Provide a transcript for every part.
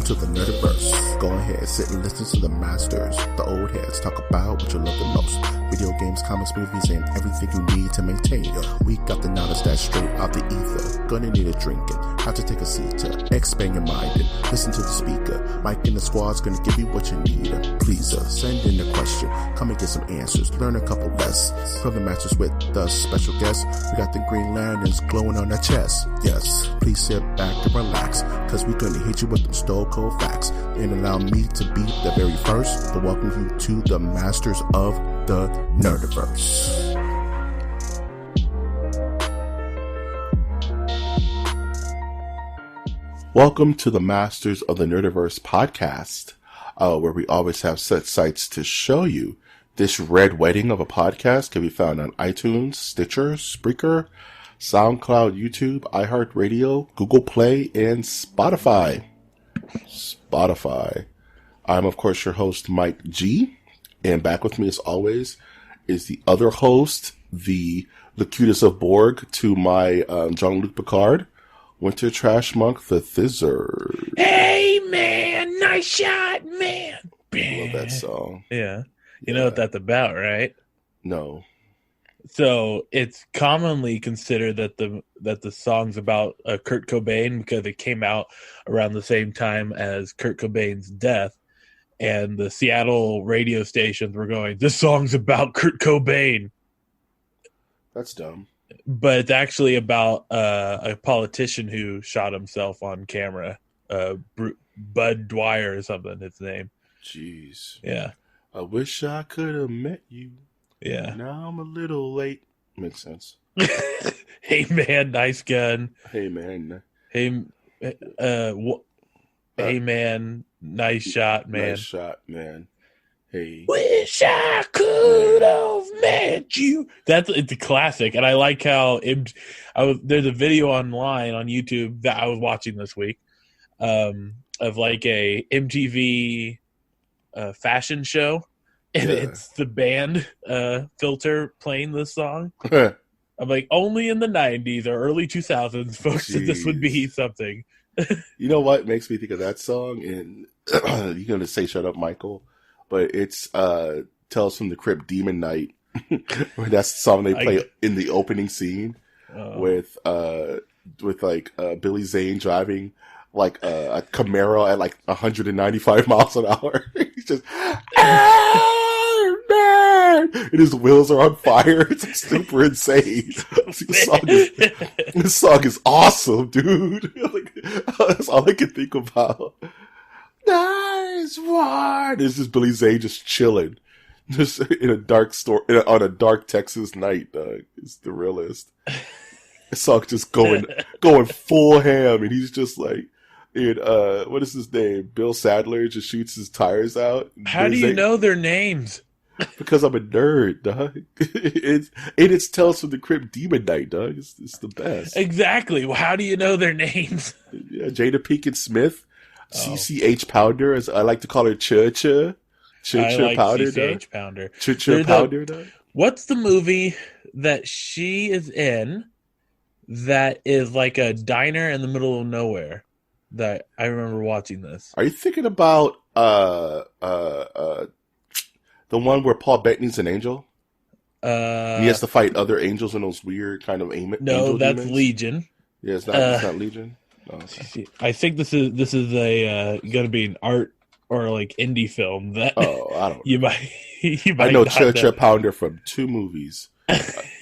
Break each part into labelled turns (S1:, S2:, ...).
S1: to the Nerdiverse. Go ahead, sit and listen to the masters, the old heads, talk about what you love the most. Video games, comics, movies, and everything you need to maintain your week. Got the knowledge that's straight out the ether. Gonna need a drink and have to take a seat to expand your mind and listen to the speaker. Mike and the squad's gonna give you what you need. Please send in a question, come and get some answers, learn a couple lessons from the masters with the special guests. We got the Green Lanterns glowing on their chest. Yes, please sit back and relax, cause we're gonna hit you with them stone cold facts. And allow me to be the very first to welcome you to the masters of the Nerdiverse. Welcome to the Masters of the Nerdiverse podcast, where we always have set sights to show you. This red wedding of a podcast can be found on iTunes, Stitcher, Spreaker, SoundCloud, YouTube, iHeartRadio, Google Play, and Spotify. I'm, of course, your host, Mike G. And back with me, as always, is the other host, the Locutus of Borg, to my Jean-Luc Picard, Winter Trash Monk, the Thizzard.
S2: Hey, man, nice shot, man.
S1: I love that song.
S2: Yeah. You know what that's about, right?
S1: No.
S2: So it's commonly considered that the song's about Kurt Cobain because it came out around the same time as Kurt Cobain's death, and the Seattle radio stations were going, "This song's about Kurt Cobain."
S1: That's dumb.
S2: But it's actually about a politician who shot himself on camera. Bud Dwyer or something, his name.
S1: Jeez.
S2: Yeah.
S1: I wish I could have met you.
S2: Yeah.
S1: Now I'm a little late. Makes sense.
S2: Hey, man, nice gun.
S1: Hey, man.
S2: Hey, hey, man, nice shot, man.
S1: Nice shot, man. Hey.
S2: Wish I could have met you. It's a classic, and I like how there's a video online on YouTube that I was watching this week of like a MTV fashion show, and it's the band filter playing this song. I'm like, only in the 90s or early 2000s, folks, said this would be something.
S1: You know what makes me think of that song? And you're going to say, shut up, Michael. But it's Tales from the Crypt, Demon Night. That's the song they play in the opening scene with like Billy Zane driving like a Camaro at like 195 miles an hour. He's just, oh, man! And his wheels are on fire. It's like super insane. This song is awesome, dude. Like, that's all I can think about. Nice one. It's just Billy Zane just chilling, just in a dark store on a dark Texas night. Dog, it's the realest. The song just going full ham, and he's just like, and what is his name? Bill Sadler just shoots his tires out.
S2: How do you know their names?
S1: Because I'm a nerd, dog. It's Tales from the Crypt, Demon Night, dog. It's the best.
S2: Exactly. Well, how do you know their names?
S1: Yeah, Jada Pinkett Smith. CCH Pounder, as I like to call her Cha-Cha. Cha-Cha Pounder.
S2: CCH Pounder.
S1: Cha-Cha Pounder.
S2: What's the movie that she is in that is like a diner in the middle of nowhere that I remember watching this?
S1: Are you thinking about the one where Paul Bettany's an angel? He has to fight other angels in those weird kind of
S2: No, that's
S1: demons?
S2: Legion.
S1: Yeah, it's not Legion. Oh, okay.
S2: I think this is a going to be an art or like indie film that
S1: I don't
S2: you
S1: know.
S2: might
S1: I know Cha-Cha Pounder from two movies.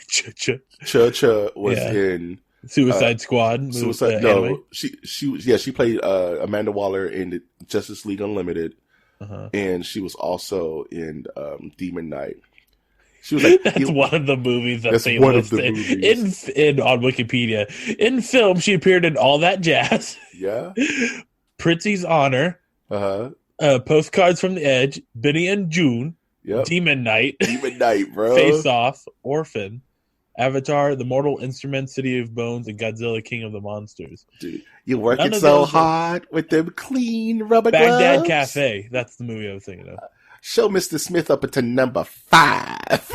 S1: Cha-Cha was in
S2: Suicide Squad.
S1: No, she played Amanda Waller in the Justice League Unlimited, and she was also in Demon Night. She was like,
S2: that's one of the movies
S1: that's
S2: they
S1: one
S2: listed.
S1: Of the movies.
S2: In on Wikipedia. In film, she appeared in All That Jazz.
S1: Yeah.
S2: Pritzi's Honor. Postcards from the Edge. Benny and June.
S1: Yep.
S2: Demon Night.
S1: Demon Night, bro.
S2: Face Off. Orphan. Avatar. The Mortal Instrument. City of Bones. And Godzilla King of the Monsters.
S1: Dude, you're working so hard with them clean rubber gloves.
S2: Baghdad Cafe. That's the movie I was thinking of.
S1: Show Mr. Smith up into number 5.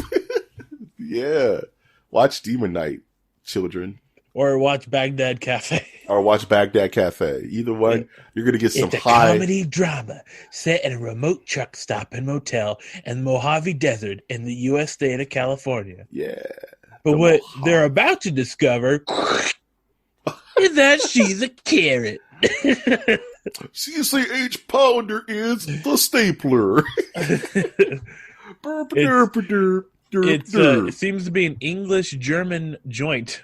S1: Yeah. Watch Demon Night, children.
S2: Or watch Baghdad Cafe.
S1: or watch Baghdad Cafe. Either one, you're gonna get some
S2: It's a
S1: high.
S2: comedy drama set in a remote truck stop and motel in the Mojave Desert in the U.S. state of California.
S1: Yeah.
S2: But
S1: the
S2: what
S1: Mojave.
S2: they're about to discover is that she's a carrot.
S1: CCH Pounder is the stapler.
S2: It seems to be an English-German joint.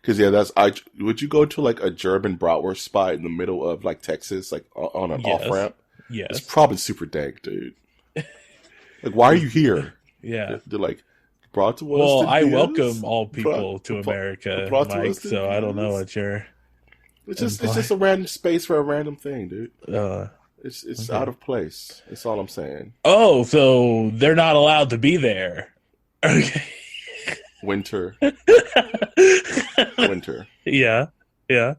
S1: Because would you go to like a German bratwurst spot in the middle of like Texas, like on an off ramp?
S2: Yes,
S1: it's probably super dank, dude. Like, why are you here?
S2: Yeah,
S1: they're like brought to us.
S2: Well,
S1: to
S2: I
S1: this.
S2: welcome all people to America, Mike. So I don't know what you're.
S1: It's just a random space for a random thing, dude. It's okay. Out of place. That's all I'm saying.
S2: Oh, so they're not allowed to be there. Okay.
S1: Winter.
S2: Yeah. You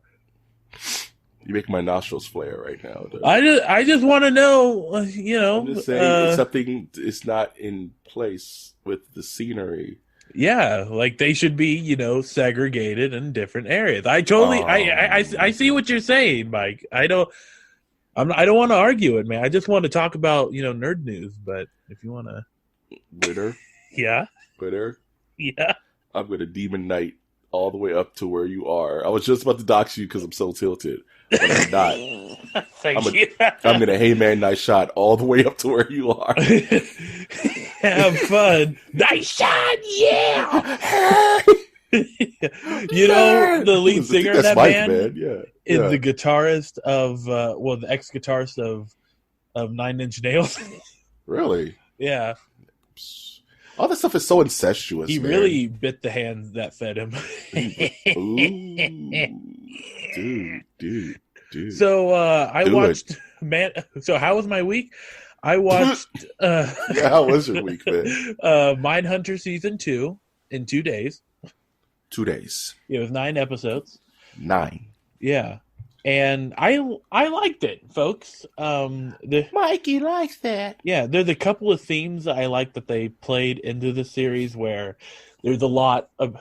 S1: make my nostrils flare right now, dude.
S2: I just want to know, I'm
S1: just saying, something is not in place with the scenery.
S2: Yeah, like they should be, segregated in different areas. I totally, I see what you're saying, Mike. I don't want to argue it, man. I just want to talk about, nerd news. But if you want to,
S1: Twitter,
S2: Twitter,
S1: I'm going to Demon Knight all the way up to where you are. I was just about to dox you because I'm so tilted, but I'm not. I'm going to Heyman nice shot all the way up to where you are.
S2: Have fun. Nice shot, yeah. The lead singer of that band is the guitarist of the ex-guitarist of Nine Inch Nails.
S1: Really?
S2: Yeah.
S1: All this stuff is so incestuous.
S2: He really bit the hand that fed him.
S1: Ooh, dude.
S2: So I watched So how was my week? I watched
S1: how was your week, man?
S2: Mindhunter season 2 in 2 days.
S1: 2 days.
S2: It was 9 episodes.
S1: 9.
S2: Yeah. And I liked it, folks.
S1: Mikey likes that.
S2: Yeah, there's a couple of themes that I like that they played into the series where there's a lot of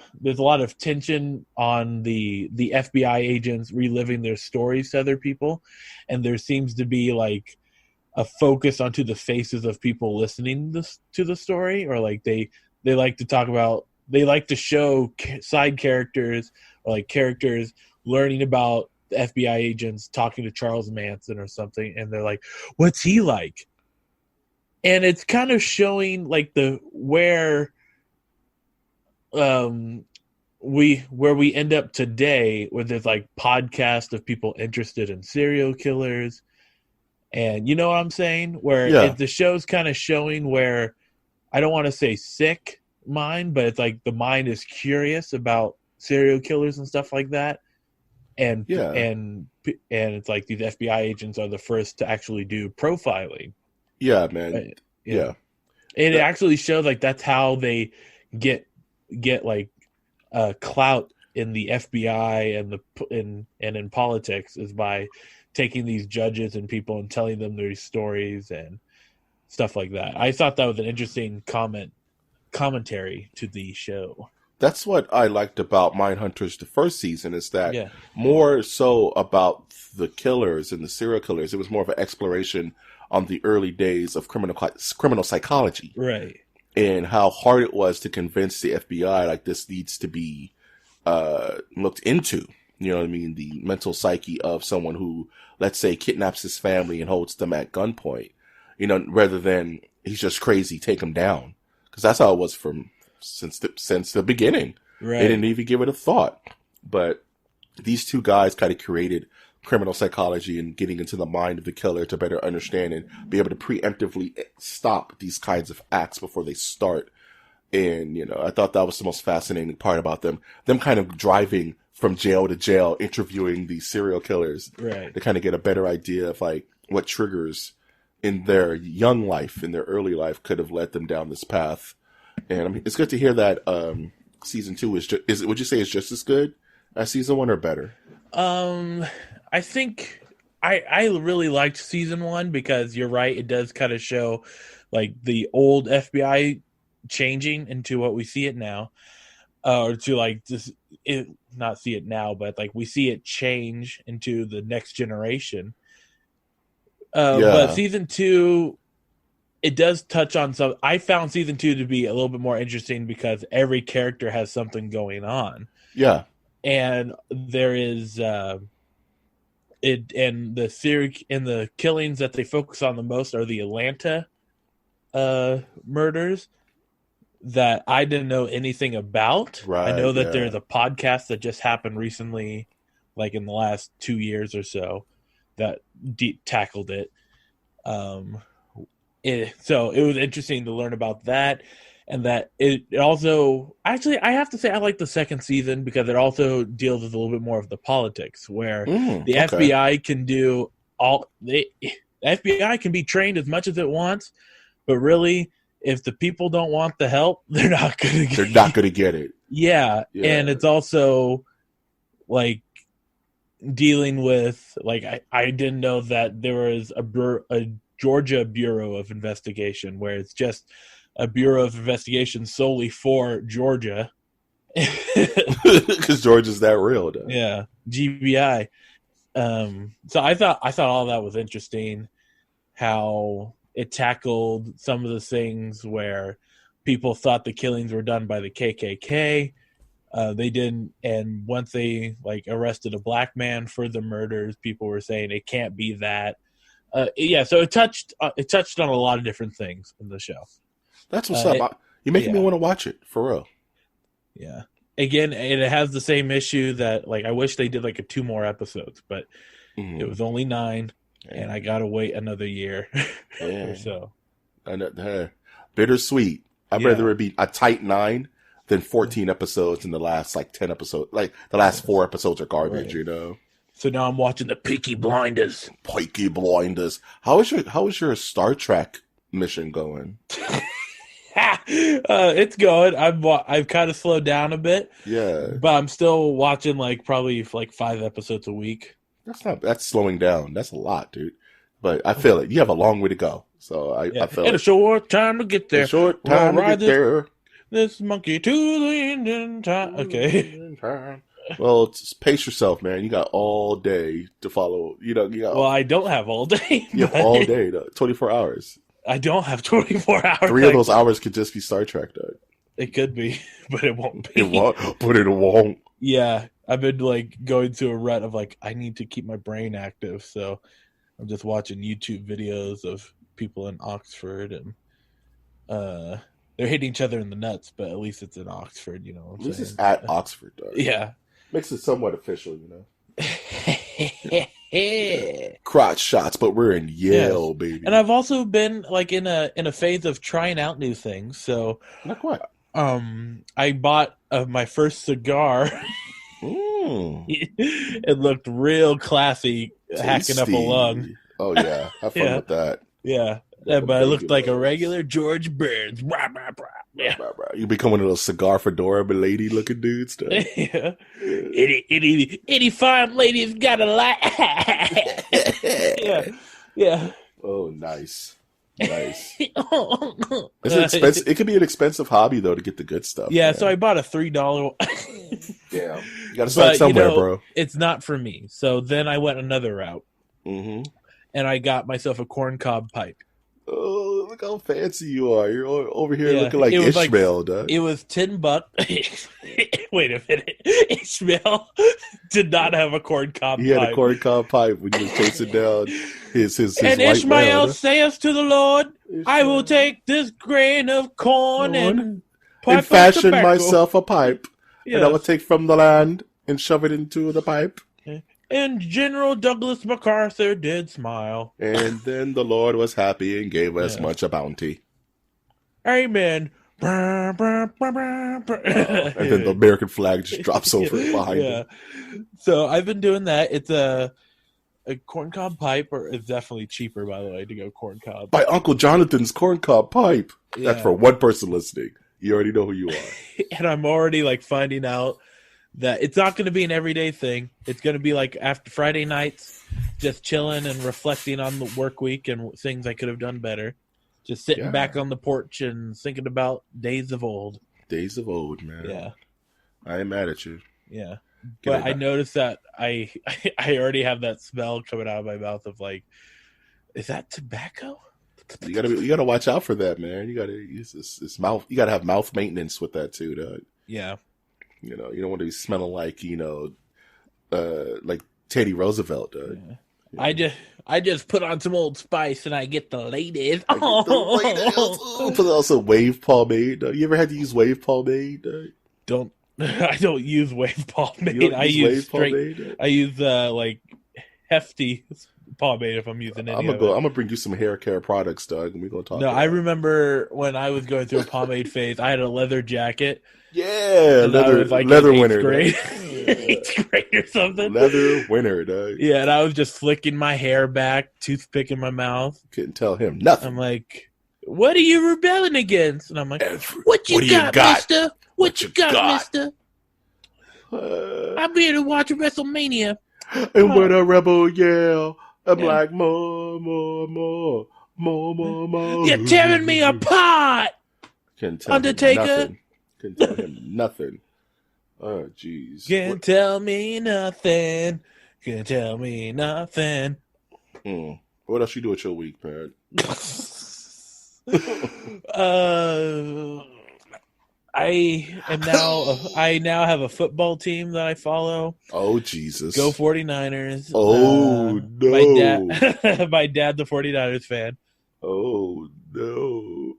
S2: tension on the FBI agents reliving their stories to other people, and there seems to be like a focus onto the faces of people listening to the story, or like they like to talk about, they like to show side characters or like characters learning about the FBI agents talking to Charles Manson or something, and they're like, what's he like? And it's kind of showing like where we end up today, where there's like podcasts of people interested in serial killers, and you know what I'm saying, where the show's kind of showing where, I don't want to say sick mind, but it's like the mind is curious about serial killers and stuff like that. And it's like these FBI agents are the first to actually do profiling.
S1: Yeah, man. Yeah.
S2: And it actually shows like that's how they get like clout in the FBI and in politics, is by taking these judges and people and telling them their stories and stuff like that. I thought that was an interesting commentary to the show.
S1: That's what I liked about Mindhunters the first season, is that more so about the killers and the serial killers. It was more of an exploration on the early days of criminal psychology.
S2: Right.
S1: And how hard it was to convince the FBI like this needs to be looked into. You know what I mean? The mental psyche of someone who, let's say, kidnaps his family and holds them at gunpoint. Rather than he's just crazy, take him down. Because that's how it was since the beginning. Right. They didn't even give it a thought. But these two guys kind of created criminal psychology and getting into the mind of the killer to better understand and be able to preemptively stop these kinds of acts before they start. And, I thought that was the most fascinating part about them kind of driving from jail to jail, interviewing these serial killers, right, to kind of get a better idea of like what triggers in their young life, in their early life, could have led them down this path. And I mean, it's good to hear that season 2 would you say it's just as good as season 1 or better?
S2: I think I really liked season 1 because you're right, it does kind of show like the old FBI changing into what we see it now. or to like just not see it now, but like we see it change into the next generation. But season 2, it does touch on some. I found season 2 to be a little bit more interesting because every character has something going on.
S1: Yeah,
S2: and there is it, and the killings that they focus on the most are the Atlanta murders that I didn't know anything about.
S1: Right,
S2: I know that there's a podcast that just happened recently, like in the last 2 years or so, that tackled it. So it was interesting to learn about that, and that it also, actually, I have to say I like the second season because it also deals with a little bit more of the politics, where the FBI can do the FBI can be trained as much as it wants, but really, if the people don't want the help, they're not going to
S1: get it.
S2: Yeah, and it's also like dealing with, like, I didn't know that there was a Georgia Bureau of Investigation where it's just a Bureau of Investigation solely for Georgia.
S1: Because Georgia's that real, though.
S2: Yeah, GBI. So I thought all that was interesting, how it tackled some of the things where people thought the killings were done by the KKK. They didn't, and once they like arrested a black man for the murders, people were saying it can't be that. So it touched on a lot of different things in the show.
S1: That's what's up. You're making me want to watch it, for real.
S2: Yeah. Again, it has the same issue that, like, I wish they did like 2 more episodes, but it was only 9, and I gotta wait another year or so.
S1: Bittersweet. I'd rather it be a tight 9 than 14 episodes in the last 10 episodes. Like the last 4 episodes are garbage, you know.
S2: So now I'm watching the Peaky Blinders.
S1: Peaky Blinders. How is your Star Trek mission going?
S2: It's going. I've kind of slowed down a bit.
S1: Yeah,
S2: but I'm still watching probably 5 episodes a week.
S1: That's slowing down. That's a lot, dude. But I feel it. You have a long way to go. So I feel it.
S2: A short time to get there.
S1: A short time to get there.
S2: This monkey to the end time. Okay.
S1: Well, just pace yourself, man. You got all day to follow.
S2: Well, I don't have all day.
S1: You have all day, though. 24 hours.
S2: I don't have 24 hours.
S1: 3 of those hours could just be Star Trek, though.
S2: It could be, but it won't be.
S1: It won't.
S2: Yeah, I've been going through a rut of I need to keep my brain active, so I'm just watching YouTube videos of people in Oxford, and they're hitting each other in the nuts, but at least it's in Oxford, you know what I'm saying?
S1: At least it's at Oxford, though.
S2: Yeah.
S1: Makes it somewhat official, you know? Crotch shots, but we're in Yale, baby.
S2: And I've also been in a phase of trying out new things. So,
S1: like what?
S2: I bought my first cigar. It looked real classy, tasty. Hacking up a lung.
S1: Oh yeah, have fun with that.
S2: Yeah, but it looked like a regular George Burns.
S1: You become one of those cigar fedora lady looking dudes.
S2: Yeah. Any fine ladies got a light. Yeah.
S1: Oh, nice. It's expensive. It could be an expensive hobby though to get the good stuff.
S2: Yeah, man. So I bought a $3.
S1: Damn, you got to start somewhere, bro.
S2: It's not for me. So then I went another route,
S1: and
S2: I got myself a corncob pipe.
S1: Oh, look how fancy you are! You're over here looking like Ishmael, dude.
S2: It was $10. Wait a minute, Ishmael did not have a corncob pipe.
S1: He had a corncob pipe when he was chasing down his
S2: and
S1: white
S2: Ishmael
S1: whale,
S2: saith to the Lord, I will take this grain of corn and
S1: fashion myself a pipe, and I will take from the land and shove it into the pipe.
S2: And General Douglas MacArthur did smile.
S1: And then the Lord was happy and gave us much a bounty.
S2: Amen.
S1: And then the American flag just drops over behind him.
S2: So I've been doing that. It's a corncob pipe, or it's definitely cheaper, by the way, to go corncob.
S1: By Uncle Jonathan's corncob pipe. Yeah. That's for one person listening. You already know who you are.
S2: And I'm already finding out that it's not going to be an everyday thing. It's going to be after Friday nights, just chilling and reflecting on the work week and things I could have done better. Just sitting back on the porch and thinking about days of old.
S1: Days of old, man.
S2: Yeah.
S1: I ain't mad at you.
S2: Yeah.
S1: Get
S2: But
S1: it
S2: I
S1: out.
S2: noticed that I I already have that smell coming out of my mouth of like, is that tobacco?
S1: You gotta watch out for that, man. You gotta use this mouth. You gotta have mouth maintenance with that too, dog.
S2: Yeah.
S1: You know, you don't want to be smelling like like Teddy Roosevelt, dog.
S2: Yeah.
S1: You
S2: I just put on some Old Spice and I get the ladies.
S1: I get the latest. Oh, put also wave pomade. Dog. You ever had to use wave pomade? Dog?
S2: Don't I don't use wave
S1: You
S2: pomade.
S1: don't
S2: I
S1: use
S2: use
S1: wave
S2: straight.
S1: pomade? Dog?
S2: I use like hefty pomade if I'm using any of
S1: I'm
S2: it.
S1: gonna bring you some hair care products, Doug, and we're gonna talk.
S2: No,
S1: about
S2: I
S1: it.
S2: remember when I was going through a pomade phase. I had a leather jacket,
S1: Yeah,
S2: and I was like
S1: leather
S2: in eighth
S1: winner,
S2: grade,
S1: Doug.
S2: eighth grade or something.
S1: Leather winner, Doug.
S2: Yeah, and I was just flicking my hair back, toothpick in my mouth.
S1: Couldn't tell him nothing.
S2: I'm like, "What are you rebelling against?" And I'm like, "What
S1: do
S2: you got, Mister? What you got,
S1: got?
S2: Mister? I'm here to watch WrestleMania."
S1: And when a rebel yell, I'm
S2: Yeah.
S1: like, more, more, more, more, more, more.
S2: You're tearing me apart,
S1: Couldn't tell
S2: Undertaker.
S1: him nothing. Couldn't tell him nothing. Oh, jeez.
S2: Can't tell me nothing. Can't tell me nothing.
S1: What else you do with your week, man?
S2: I now have a football team that I follow.
S1: Oh, Jesus.
S2: Go 49ers.
S1: Oh, no.
S2: My dad, the 49ers fan.
S1: Oh, no.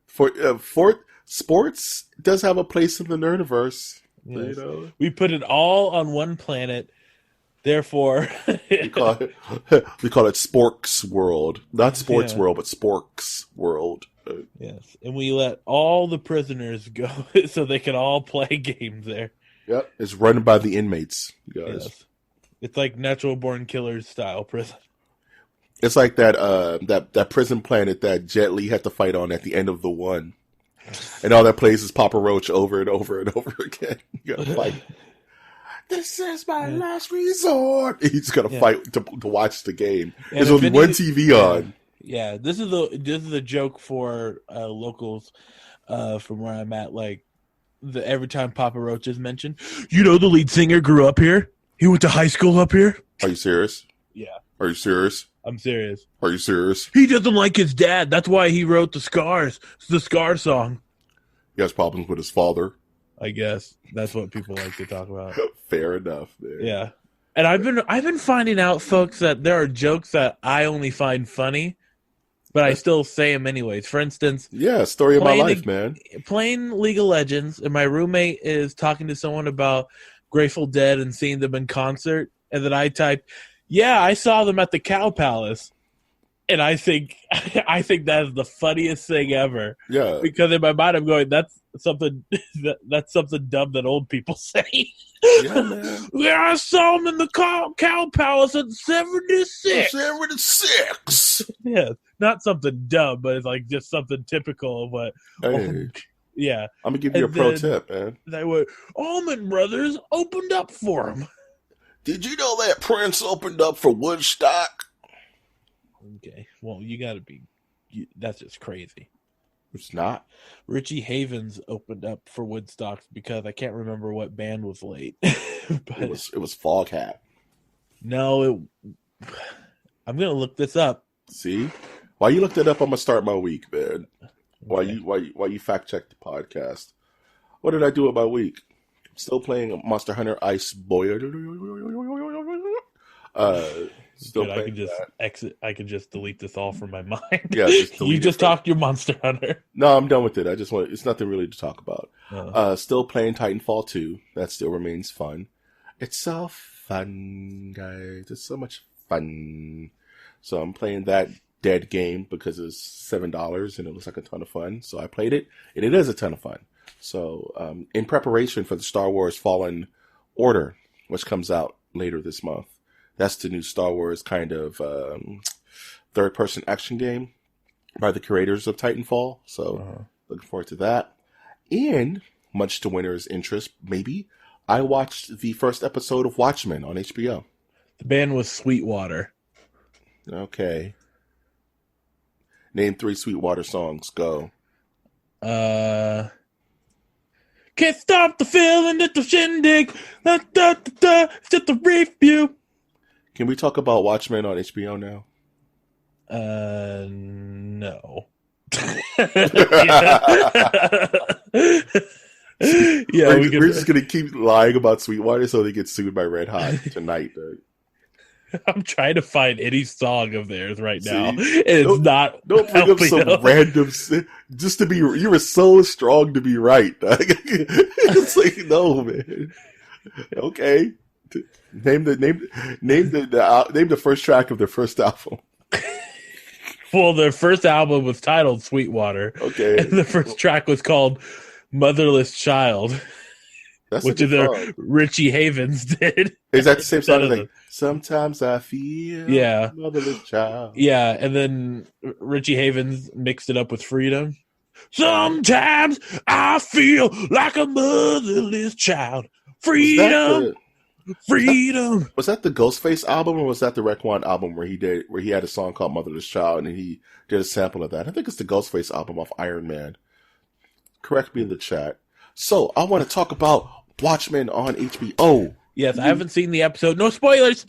S1: For sports does have a place in the nerdiverse.
S2: Yes.
S1: You know?
S2: We put it all on one planet. Therefore,
S1: we call it Sporks World. Not Sports
S2: Yeah.
S1: World, but Sporks World.
S2: Yes, and we let all the prisoners go so they can all play games there.
S1: Yep, it's run by the inmates, you guys.
S2: Yes. It's like Natural Born Killers style prison.
S1: It's like that prison planet that Jet Li had to fight on at the end of the one. And all that plays is Papa Roach over and over and over again. You gotta fight. This is my last resort. He's gonna fight to watch the game.
S2: And
S1: There's only one TV on.
S2: Yeah, this is a joke for locals from where I'm at. Like every time Papa Roach is mentioned, you know, the lead singer grew up here. He went to high school up here.
S1: Are you serious?
S2: Yeah,
S1: Are you serious?
S2: I'm serious.
S1: Are you serious?
S2: He doesn't like his dad. That's why he wrote the Scars. It's the Scar song.
S1: He has problems with his father.
S2: I guess that's what people like to talk about.
S1: Fair enough, man.
S2: Yeah, and I've been finding out, folks, that there are jokes that I only find funny, but I still say them anyways. For instance,
S1: yeah, story of my life, man.
S2: Playing League of Legends, and my roommate is talking to someone about Grateful Dead and seeing them in concert, and then I type, "Yeah, I saw them at the Cow Palace," and I think that is the funniest thing ever.
S1: Yeah,
S2: because in my mind I'm going, that's something dumb that old people say.
S1: Yeah, man.
S2: Yeah, I saw them in the Cow Palace at 76.
S1: 76.
S2: Yeah, not something dumb, but it's like just something typical of what.
S1: Hey,
S2: yeah,
S1: I'm gonna give you a pro tip, man.
S2: They were Allman Brothers opened up for him.
S1: Did you know that Prince opened up for Woodstock?
S2: Okay, well, you got to be. That's just crazy.
S1: It's not.
S2: Richie Havens opened up for Woodstock because I can't remember what band was late. But
S1: It was Foghat.
S2: No, I'm gonna look this up.
S1: See, while you looked it up, I'm gonna start my week, man.
S2: Okay.
S1: While you fact check the podcast, what did I do with my week? Still playing Monster Hunter Ice Boy. Still
S2: Good, I can just exit. I can just delete this all from my mind.
S1: Yeah,
S2: you just talked your Monster Hunter.
S1: No, I'm done with it. It's nothing really to talk about.
S2: Oh.
S1: Still playing Titanfall 2. That still remains fun. It's so fun, guys. It's so much fun. So I'm playing that dead game because it's $7 and it looks like a ton of fun. So I played it, and it is a ton of fun. So in preparation for the Star Wars Fallen Order, which comes out later this month. That's the new Star Wars kind of third-person action game by the creators of Titanfall. So looking forward to that. And much to Winter's interest, maybe, I watched the first episode of Watchmen on HBO.
S2: The band was Sweetwater.
S1: Okay. Name 3 Sweetwater songs. Go.
S2: Can't stop the feeling at the shindig. Da, da, da, da. It's just a review.
S1: Can we talk about Watchmen on HBO now?
S2: No.
S1: We're just gonna keep lying about Sweetwater so they get sued by Red Hot tonight.
S2: I'm trying to find any song of theirs right now.
S1: Don't bring up some random just to be. You were so strong to be right. It's like, no, man. Okay, name the first track of their first album.
S2: Well, their first album was titled Sweetwater.
S1: Okay,
S2: and the first track was called Motherless Child. Which is a Richie Havens did.
S1: Is that the same song? Like, sometimes I feel motherless child.
S2: Yeah, and then Richie Havens mixed it up with Freedom. Sometimes I feel like a motherless child. Freedom. Freedom.
S1: Was that the Ghostface album or was that the Raekwon album where he had a song called Motherless Child and he did a sample of that? I think it's the Ghostface album off Iron Man. Correct me in the chat. So I want to talk about Watchmen on HBO.
S2: Yes, I haven't seen the episode. No spoilers.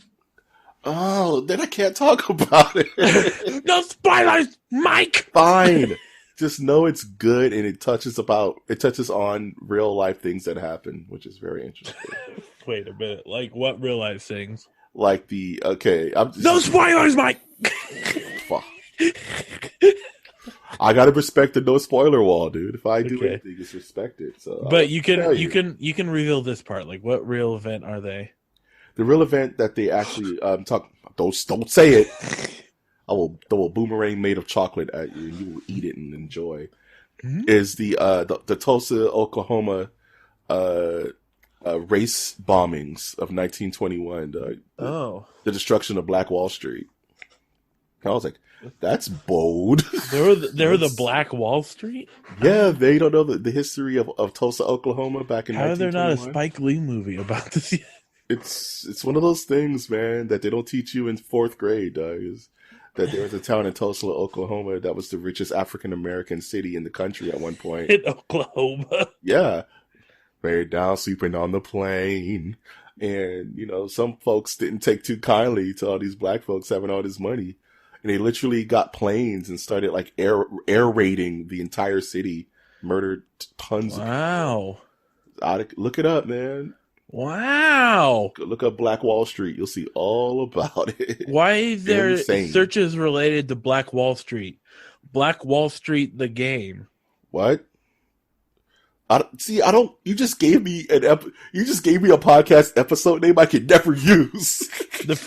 S1: Oh, then I can't talk about it.
S2: No spoilers, Mike.
S1: Fine. Just know it's good and it touches on real life things that happen, which is very interesting.
S2: Wait a minute. Like what real life things?
S1: Like
S2: no spoilers, Mike.
S1: Fuck. I gotta respect the no spoiler wall, dude. If I do anything, it's respected. So,
S2: but you can reveal this part. Like, what real event are they?
S1: The real event that they actually talk. Don't say it. I will throw a boomerang made of chocolate at you, and you will eat it and enjoy. Mm-hmm. Is the Tulsa, Oklahoma, race bombings of 1921? The destruction of Black Wall Street. I was like, that's bold.
S2: They're the Black Wall Street?
S1: Yeah, they don't know the history of Tulsa, Oklahoma back in 1921.
S2: How is there not a Spike Lee movie about this yet?
S1: It's one of those things, man, that they don't teach you in 4th grade, is that there was a town in Tulsa, Oklahoma that was the richest African-American city in the country at one point.
S2: In Oklahoma?
S1: Yeah. Right down, sleeping on the plane. And, some folks didn't take too kindly to all these black folks having all this money. And they literally got planes and started like air raiding the entire city, murdered tons of people. Wow. Look it up, man.
S2: Wow.
S1: Look up Black Wall Street. You'll see all about it.
S2: Why is there searches related to Black Wall Street? Black Wall Street, the game.
S1: What? You just gave me a podcast episode name I could never use.
S2: The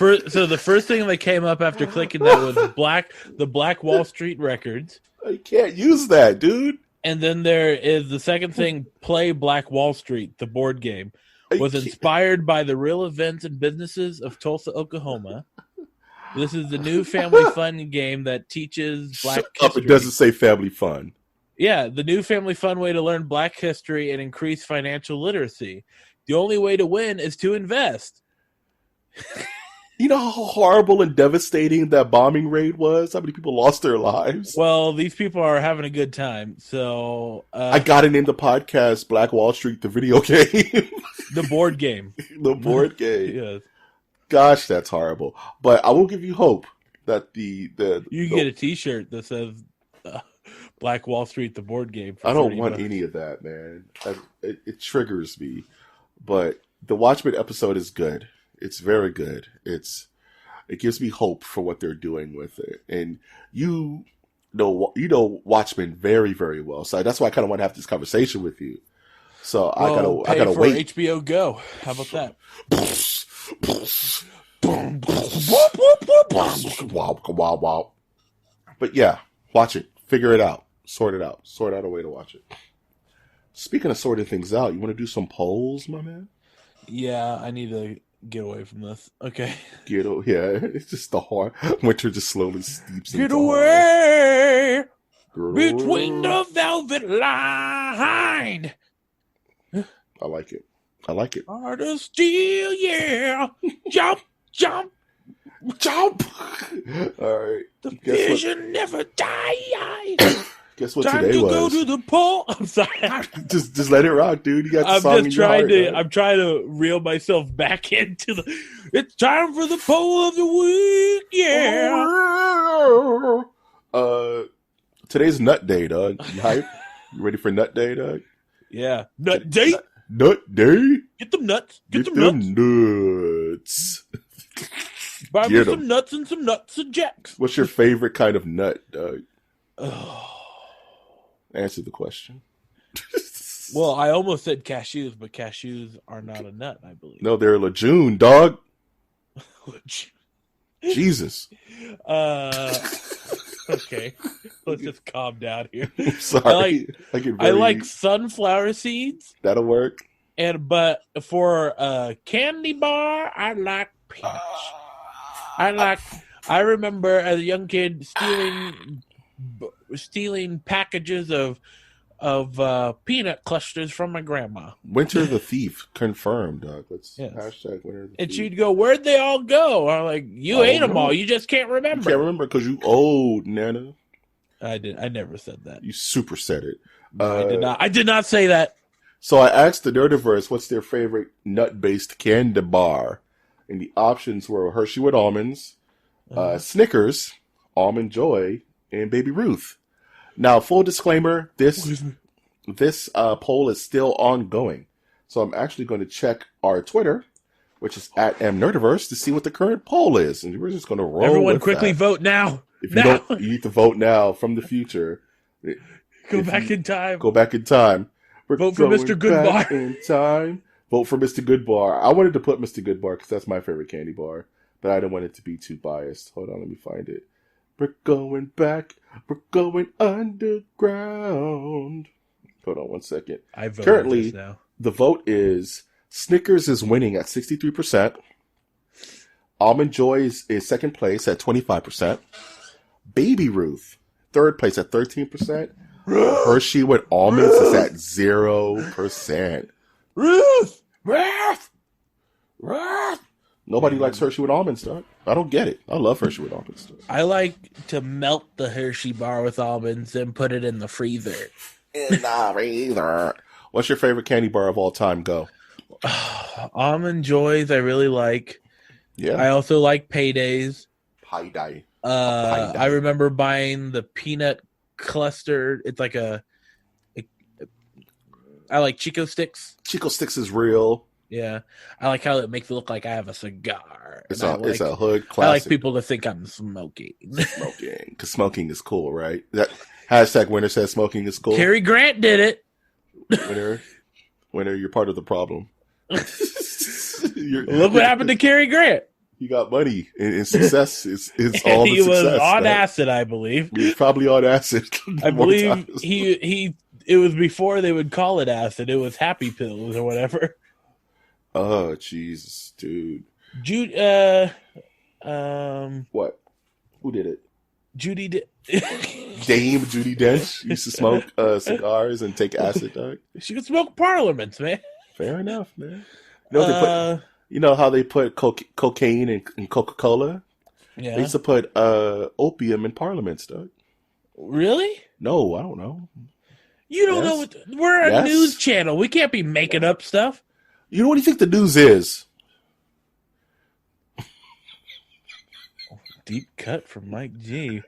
S2: first thing that came up after clicking that was the Black Wall Street Records.
S1: I can't use that, dude.
S2: And then there is the second thing, Play Black Wall Street, the board game, was inspired by the real events and businesses of Tulsa, Oklahoma. This is the new family fun game that teaches Black history.
S1: It doesn't say family fun.
S2: Yeah, the new family fun way to learn Black history and increase financial literacy. The only way to win is to invest.
S1: You know how horrible and devastating that bombing raid was? How many people lost their lives?
S2: Well, these people are having a good time, so...
S1: I gotta name the podcast Black Wall Street, the video game.
S2: The board game.
S1: The board game.
S2: Yes.
S1: Gosh, that's horrible. But I will give you hope that You
S2: can get a t-shirt that says... Black Wall Street, the board game.
S1: I don't want any of that, man. It triggers me. But the Watchmen episode is good. It's very good. It gives me hope for what they're doing with it. And you know Watchmen very, very well. So that's why I kind of want to have this conversation with you. So I gotta wait.
S2: HBO Go. How about that?
S1: Wow. But yeah, watch it. Figure it out. Sort it out. Sort out a way to watch it. Speaking of sorting things out, you want to do some polls, my man?
S2: Yeah, I need to get away from this. Okay.
S1: It's just the hard winter just slowly steeps.
S2: Get away between the velvet line.
S1: I like it.
S2: Heart of steel, yeah. Jump.
S1: All right.
S2: The vision never dies.
S1: Guess what
S2: Time
S1: today
S2: to
S1: was?
S2: go to the pole. I'm sorry.
S1: just let it rock, dude. You got the song in your heart.
S2: I'm trying to reel myself back into the. It's time for the poll of the week. Yeah.
S1: Today's Nut Day, dog. You hype? You ready for Nut Day, dog?
S2: Yeah. Nut Day.
S1: Nut Day.
S2: Get them nuts. Get them
S1: nuts.
S2: Buy me some nuts and jacks.
S1: What's your favorite kind of nut, dog? Answer the question.
S2: Well, I almost said cashews, but cashews are not a nut, I believe.
S1: No, they're a legume, dog. Jesus.
S2: Okay. Let's just calm down here.
S1: I'm sorry.
S2: I like sunflower seeds.
S1: That'll work.
S2: But for candy bar, I like peanuts. I remember as a young kid stealing packages of peanut clusters from my grandma.
S1: Winter the Thief confirmed, dog. Let's
S2: yes.
S1: hashtag Winter the Thief.
S2: And she'd go, "Where'd they all go?" I'm like, "You ate them all. You just can't remember."
S1: You can't remember because you old, Nana.
S2: I never said that.
S1: You super said it.
S2: No, I did not. I did not say that.
S1: So I asked the Nerdiverse what's their favorite nut-based candy bar, and the options were Hershey with almonds, Snickers, Almond Joy, and Baby Ruth. Now, full disclaimer: this poll is still ongoing, so I'm actually going to check our Twitter, which is at @mnerdiverse, to see what the current poll is, and we're just going to roll.
S2: Everyone, quickly vote now.
S1: If you don't, you need to vote now from the future.
S2: Go back in time.
S1: Go back in time.
S2: Vote for Mr. Goodbar.
S1: In time. Vote for Mr. Goodbar. I wanted to put Mr. Goodbar because that's my favorite candy bar, but I didn't want it to be too biased. Hold on, let me find it. We're going back. We're going underground. Hold on one second.
S2: I voted
S1: Currently,
S2: now.
S1: The vote is Snickers is winning at 63%. Almond Joy is second place at 25%. Baby Ruth, third place at 13%. Hershey with almonds is at 0%.
S2: Ruth!
S1: Nobody likes Hershey with almonds, dog. I don't get it. I love Hershey with almonds. Dog.
S2: I like to melt the Hershey bar with almonds and put it in the freezer.
S1: What's your favorite candy bar of all time? Go.
S2: Almond Joys I really like.
S1: Yeah.
S2: I also like Paydays.
S1: Payday.
S2: I remember buying the peanut cluster. It's like I like Chico Sticks.
S1: Chico Sticks is real.
S2: Yeah. I like how it makes it look like I have a cigar.
S1: It's a hood classic.
S2: I like people to think I'm smoking.
S1: Because smoking is cool, right? That hashtag Winter says smoking is cool.
S2: Cary Grant did it.
S1: Winter, you're part of the problem.
S2: Look what happened to Cary Grant.
S1: He got money and success is all the success.
S2: He was on acid, I believe.
S1: He was probably on acid.
S2: I believe it was before they would call it acid. It was happy pills or whatever.
S1: Oh, Jesus, dude. What? Who did it?
S2: Judy did.
S1: Dame Judi Dench used to smoke cigars and take acid, dog.
S2: She could smoke parliaments, man.
S1: Fair enough, man. You know how they put cocaine in Coca-Cola?
S2: Yeah.
S1: They used to put opium in parliaments, dog.
S2: Really?
S1: No, I don't know.
S2: You don't know. We're a news channel. We can't be making up stuff.
S1: You know what do you think the news is?
S2: Deep cut from Mike G.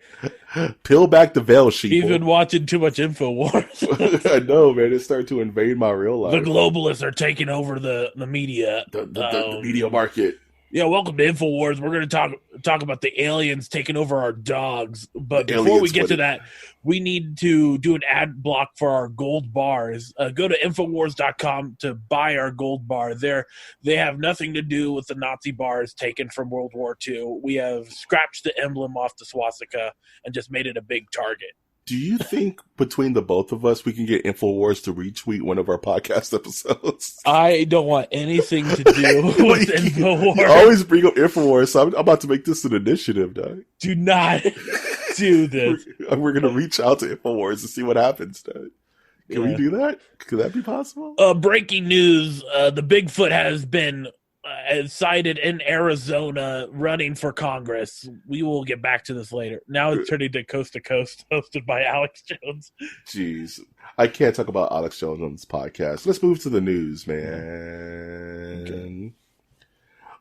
S1: Peel back the veil, sheep.
S2: He's been watching too much InfoWars.
S1: I know, man. It started to invade my real life.
S2: The globalists are taking over the media.
S1: The media market.
S2: Yeah, welcome to InfoWars. We're going to talk about the aliens taking over our dogs. But before we get to that, we need to do an ad block for our gold bars. Go to Infowars.com to buy our gold bar. They have nothing to do with the Nazi bars taken from World War II. We have scratched the emblem off the swastika and just made it a big target.
S1: Do you think between the both of us we can get InfoWars to retweet one of our podcast episodes?
S2: I don't want anything to do with InfoWars.
S1: You always bring up InfoWars, so I'm about to make this an initiative, dog.
S2: Do not do this.
S1: We're going to reach out to InfoWars to see what happens, dog. Can we do that? Could that be possible?
S2: Breaking news, the Bigfoot has been cited in Arizona running for Congress. We will get back to this later. Now it's turning to Coast, hosted by Alex Jones.
S1: Jeez. I can't talk about Alex Jones on this podcast. Let's move to the news, man. Okay.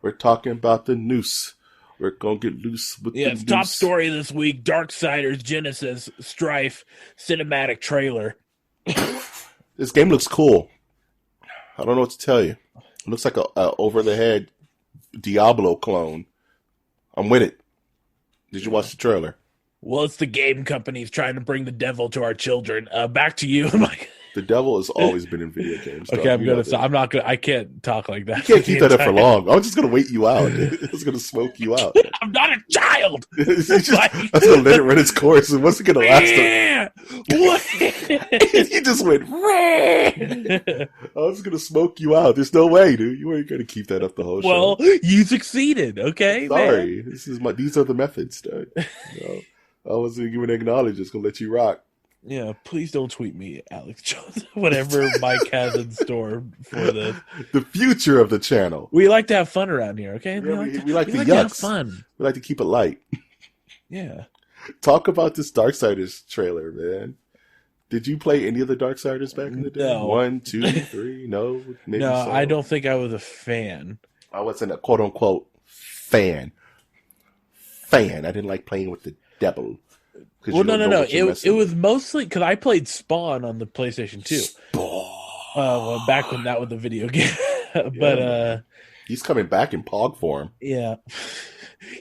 S1: We're talking about the noose. We're going to get loose with the noose.
S2: Top story this week, Darksiders Genesis Strife cinematic trailer.
S1: This game looks cool. I don't know what to tell you. It looks like a over-the-head Diablo clone. I'm with it. Did you watch the trailer?
S2: Well, it's the game companies trying to bring the devil to our children. Back to you, Mike.
S1: The devil has always been in video games.
S2: Okay, I'm gonna stop. I'm not gonna. I can't talk like that.
S1: You can't keep that up for long. I'm just gonna wait you out. It's gonna smoke you out.
S2: I'm not a child.
S1: I was gonna let it run its course. It wasn't gonna last. What? You just went. I was gonna smoke you out. There's no way, dude. You ain't gonna keep that up the whole show.
S2: Well, you succeeded. Okay.
S1: Sorry. Man. These are the methods, dude. I wasn't even acknowledge. Just gonna let you rock.
S2: Yeah, please don't tweet me, Alex Jones. Whatever Mike has in store for this.
S1: The future of the channel.
S2: We like to have fun around here, okay?
S1: Yeah, we like to have
S2: fun.
S1: We like to keep it light.
S2: Yeah.
S1: Talk about this Darksiders trailer, man. Did you play any of the Darksiders back in the day?
S2: No.
S1: 1, 2, 3? No? Maybe
S2: no,
S1: so.
S2: I don't think I was a fan.
S1: I wasn't a quote-unquote fan. I didn't like playing with the devil.
S2: Well, no. It was mostly because I played Spawn on the PlayStation 2.
S1: Spawn.
S2: Back when that was a video game. But
S1: he's coming back in Pog form.
S2: Yeah.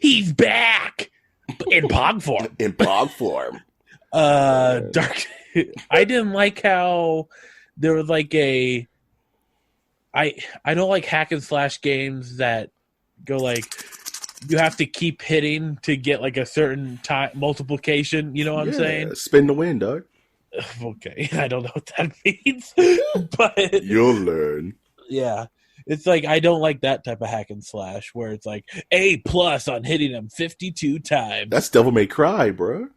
S2: He's back in Pog form.
S1: In Pog form.
S2: Dark. I didn't like how there was like I don't like hack and slash games that go like you have to keep hitting to get like a certain time multiplication. You know what I'm saying?
S1: Spin the win, dog.
S2: Okay, I don't know what that means, but
S1: you'll learn.
S2: Yeah, it's like I don't like that type of hack and slash where it's like A+ on hitting them 52 times.
S1: That's Devil May Cry, bro.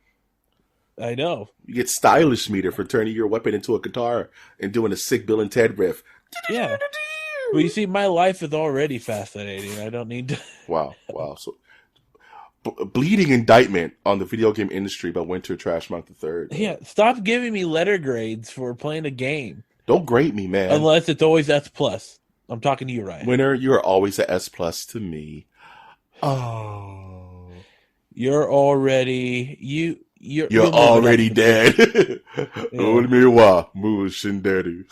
S2: I know.
S1: You get stylish meter for turning your weapon into a guitar and doing a sick Bill and Ted riff.
S2: Yeah. Well, you see, my life is already fascinating. I don't need to.
S1: Wow. So, bleeding indictment on the video game industry by Winter Trash Month III.
S2: Yeah, stop giving me letter grades for playing a game.
S1: Don't grade me, man.
S2: Unless it's always S+. I'm talking to you, Ryan.
S1: Winter, you are always a S+ to me. Oh.
S2: You're already... You're
S1: already dead. Olmiwa Mushinderu.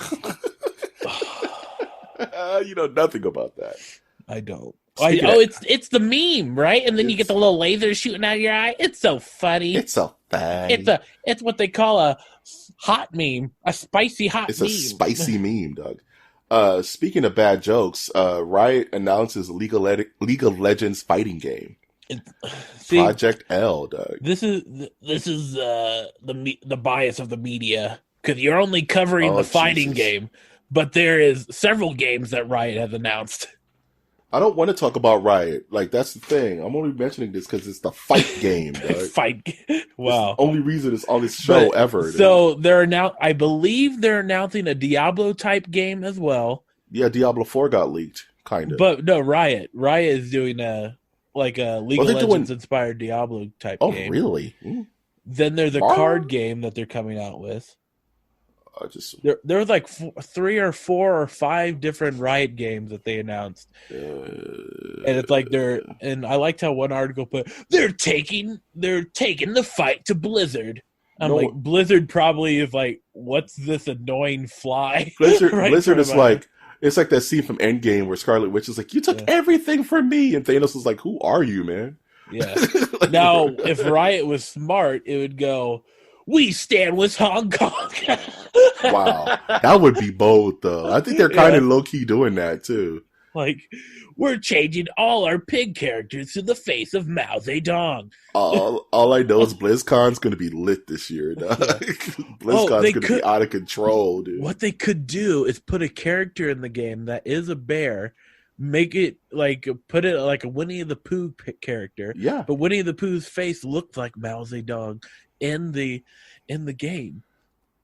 S1: You know nothing about that.
S2: I don't. It's the meme, right? And then you get the little laser shooting out of your eye. It's so funny.
S1: It's so funny.
S2: It's what they call a hot meme, a spicy hot meme.
S1: It's a spicy meme, Doug. Speaking of bad jokes, Riot announces League of Legends fighting game. Project L, Doug.
S2: This is the bias of the media because you're only covering the fighting game. But there is several games that Riot has announced.
S1: I don't want to talk about Riot. Like, that's the thing. I'm only mentioning this because it's the fight game. Wow. It's the only reason it's on this show ever.
S2: So I believe they're announcing a Diablo type game as well.
S1: Yeah, Diablo 4 got leaked, kind of.
S2: But no, Riot is doing a League of Legends inspired Diablo type game.
S1: Oh, really?
S2: Then there's a card game that they're coming out with. There was like 3 or 4 or 5 different Riot games that they announced, and it's like and I liked how one article put they're taking the fight to Blizzard. Like Blizzard probably is like, what's this annoying fly?
S1: Blizzard is like, it's like that scene from Endgame where Scarlet Witch is like, you took everything from me, and Thanos is like, who are you, man?
S2: Yeah. Now, if Riot was smart, it would go, we stand with Hong Kong.
S1: Wow. That would be bold, though. I think they're kind of low-key doing that, too.
S2: Like, we're changing all our pig characters to the face of Mao Zedong.
S1: All I know is BlizzCon's going to be lit this year, dog. BlizzCon's going to be out of control, dude.
S2: What they could do is put a character in the game that is a bear, make it put it like a Winnie the Pooh character.
S1: Yeah.
S2: But Winnie the Pooh's face looked like Mao Zedong in the game.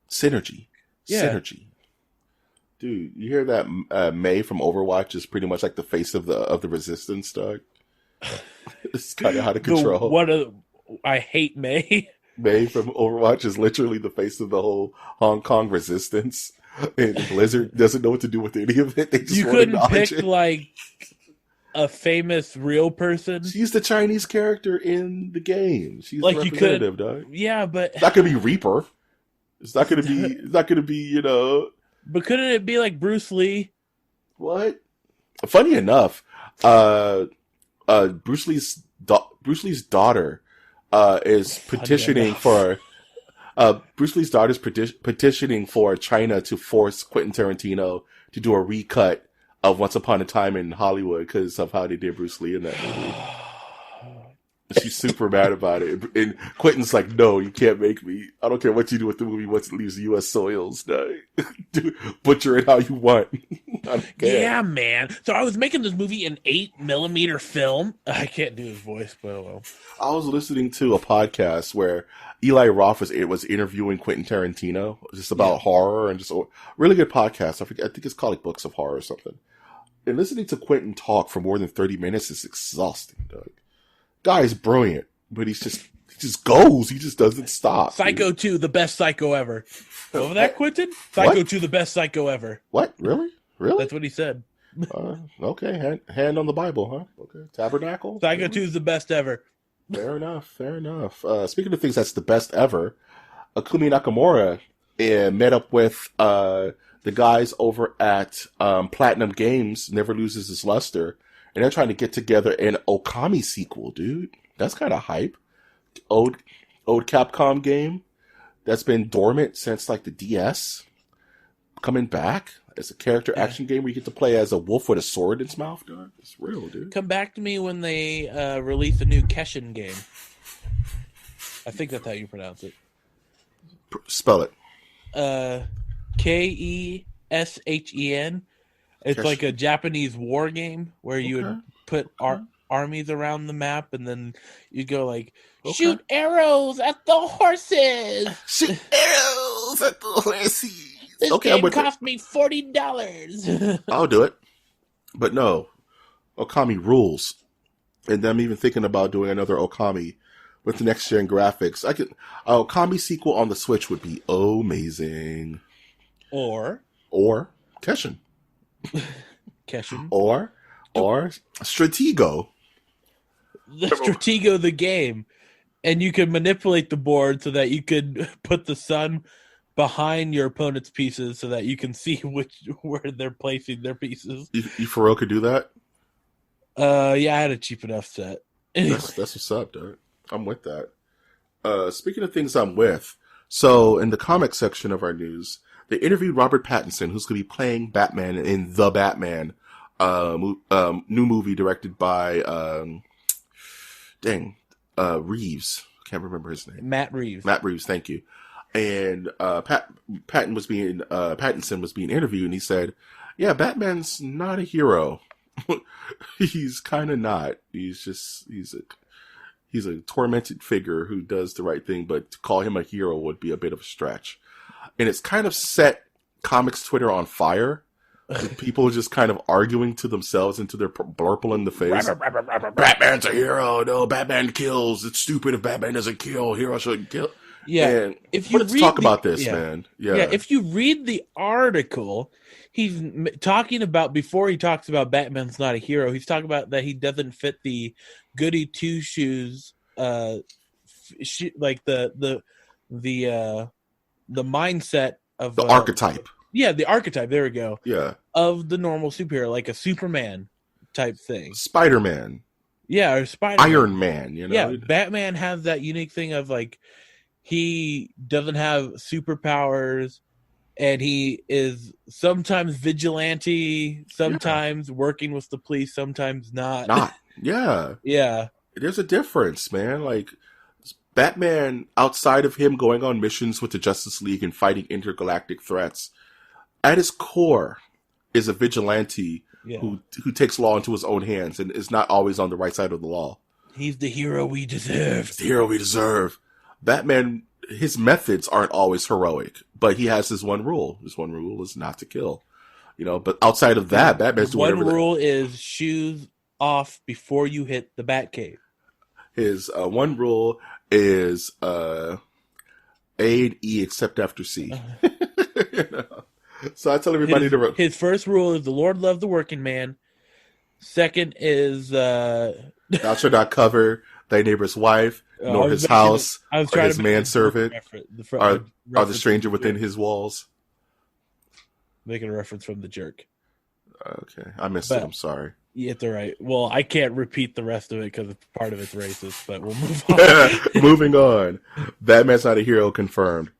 S1: Synergy. Dude, you hear that Mei from Overwatch is pretty much like the face of the resistance, dog. It's kind of out of control.
S2: I hate May.
S1: Mei from Overwatch is literally the face of the whole Hong Kong resistance. And Blizzard doesn't know what to do with any of it. They just
S2: You
S1: won't
S2: couldn't
S1: acknowledge
S2: pick
S1: it.
S2: like a famous real person.
S1: She's the Chinese character in the game. She's
S2: Like
S1: the
S2: you
S1: representative,
S2: could,
S1: dog.
S2: yeah, but
S1: It's not gonna be Reaper. It's not gonna be. It's not gonna be. You know
S2: but couldn't it be like Bruce Lee?
S1: what? Funny enough, Bruce Lee's daughter is petitioning for. Bruce Lee's daughter's petitioning for China to force Quentin Tarantino to do a recut of Once Upon a Time in Hollywood because of how they did Bruce Lee in that movie. She's super mad about it. And Quentin's like, no, you can't make me. I don't care what you do with the movie once it leaves U.S. soils. No. Butcher it how you want. I don't care.
S2: Yeah, man. So I was making this movie in 8mm film. I can't do his voice, but oh well.
S1: I was listening to a podcast where Eli Roth was interviewing Quentin Tarantino, just about horror and just a really good podcast. I think it's called like Books of Horror or something. And listening to Quentin talk for more than 30 minutes is exhausting, Doug. Guy's brilliant, but he just goes. He just doesn't stop.
S2: Psycho
S1: dude.
S2: 2, the best Psycho ever. Over that, Quentin? Psycho 2, the best Psycho ever.
S1: What? Really?
S2: That's what he said.
S1: Okay. Hand on the Bible, huh? Okay. Tabernacle?
S2: Psycho 2 is the best ever.
S1: Fair enough. Speaking of things that's the best ever, Akumi Nakamura met up with the guys over at Platinum Games, Never Loses His Luster, and they're trying to get together an Okami sequel, dude. That's kind of hype. Old Capcom game that's been dormant since like the DS, coming back as a character action game where you get to play as a wolf with a sword in its mouth, dog. It's real, dude.
S2: Come back to me when they release a new Keshin game. I think that's how you pronounce it.
S1: Spell it.
S2: Keshen. It's
S1: Keshin.
S2: like a Japanese war game where you would put armies around the map, and then you'd go like, shoot arrows at the horses!
S1: Shoot arrows at the horses!
S2: This game cost me $40.
S1: I'll do it. But no, Okami rules. And I'm even thinking about doing another Okami with the next gen graphics. Okami sequel on the Switch would be amazing.
S2: Or
S1: Keshin.
S2: Keshin.
S1: Or Stratego.
S2: The Stratego the game. And you could manipulate the board so that you could put the sun behind your opponent's pieces so that you can see where they're placing their pieces.
S1: You for real could do that?
S2: Yeah, I had a cheap enough set.
S1: That's what's up, dude. I'm with that. Speaking of things I'm with, so in the comic section of our news, they interviewed Robert Pattinson, who's going to be playing Batman in The Batman, new movie directed by, Reeves. Can't remember his name.
S2: Matt Reeves, thank
S1: you. And Pattinson was being interviewed, and he said, "Yeah, Batman's not a hero. He's kind of not. He's a tormented figure who does the right thing, but to call him a hero would be a bit of a stretch." And it's kind of set comics Twitter on fire. With people just kind of arguing to themselves into their blurple in the face. Batman's a hero. No, Batman kills. It's stupid if Batman doesn't kill. Hero shouldn't kill.
S2: Yeah,
S1: and let's talk about this, man. Yeah,
S2: if you read the article, he's talking about, before he talks about Batman's not a hero, he's talking about that he doesn't fit the goody two shoes, like the mindset of
S1: the archetype.
S2: Yeah, the archetype. There we go.
S1: Yeah,
S2: of the normal superhero, like a Superman type thing,
S1: Spider-Man.
S2: Yeah, or Spider-Man.
S1: Iron Man. You know,
S2: yeah, Batman has that unique thing of like, he doesn't have superpowers, and he is sometimes vigilante, sometimes working with the police, sometimes not.
S1: Yeah.
S2: Yeah.
S1: There's a difference, man. Like, Batman, outside of him going on missions with the Justice League and fighting intergalactic threats, at his core is a vigilante who takes law into his own hands and is not always on the right side of the law.
S2: He's the hero we deserve.
S1: He's the hero we deserve. Batman, his methods aren't always heroic, but he has his one rule. His one rule is not to kill. But outside of that, Batman's doing
S2: one
S1: whatever.
S2: rule is shoes off before you hit the Batcave.
S1: His one rule is A and E except after C. So I tell everybody
S2: his first rule is the Lord loved the working man. Second is
S1: thou shalt not cover thy neighbor's wife, nor his house, or his manservant, or the stranger within his walls.
S2: Making a reference from The Jerk.
S1: Okay, I missed it. I'm sorry.
S2: Yeah, it's all right. Well, I can't repeat the rest of it because part of it's racist, but we'll move on.
S1: Moving on. Batman's not a hero confirmed.